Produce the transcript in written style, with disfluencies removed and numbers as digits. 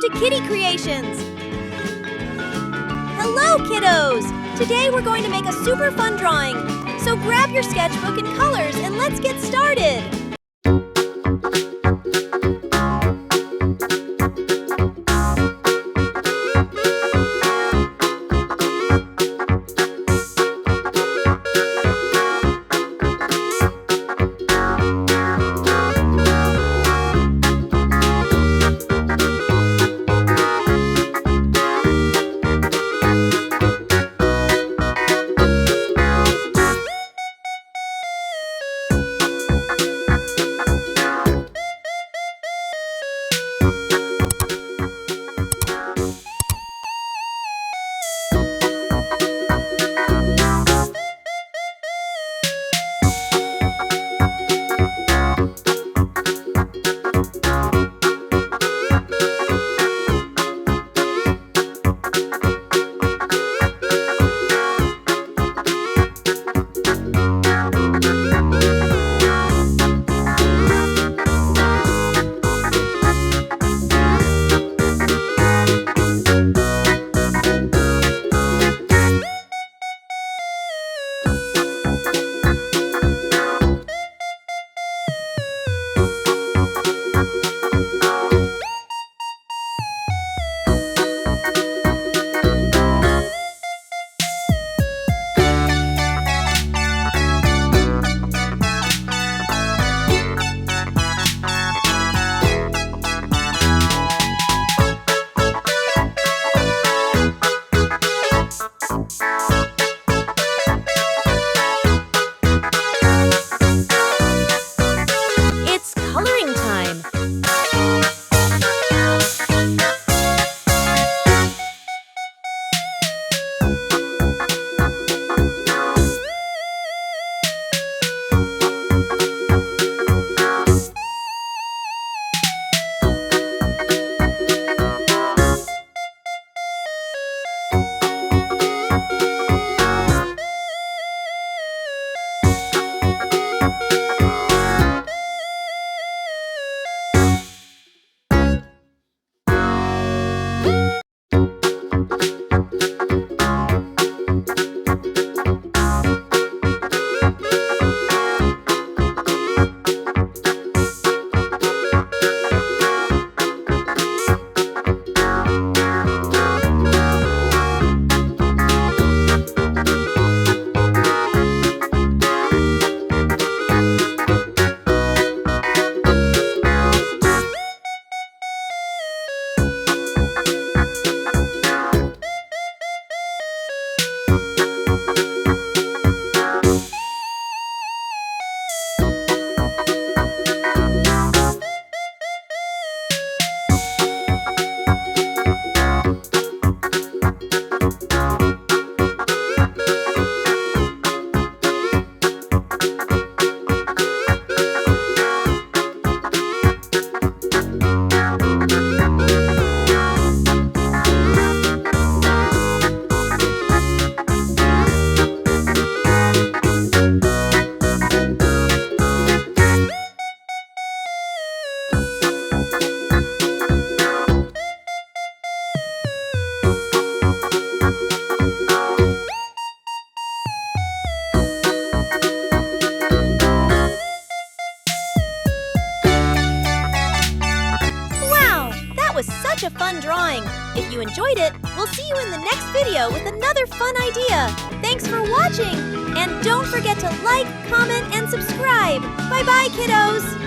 Welcome to Kitty Creations! Hello, kiddos! Today we're going to make a super fun drawing. So grab your sketchbook and colors and let's get started! It's coloring time! Was such a fun drawing. If you enjoyed it, we'll see you in the next video with another fun idea. Thanks for watching! And don't forget to like, comment, and subscribe. Bye-bye, kiddos!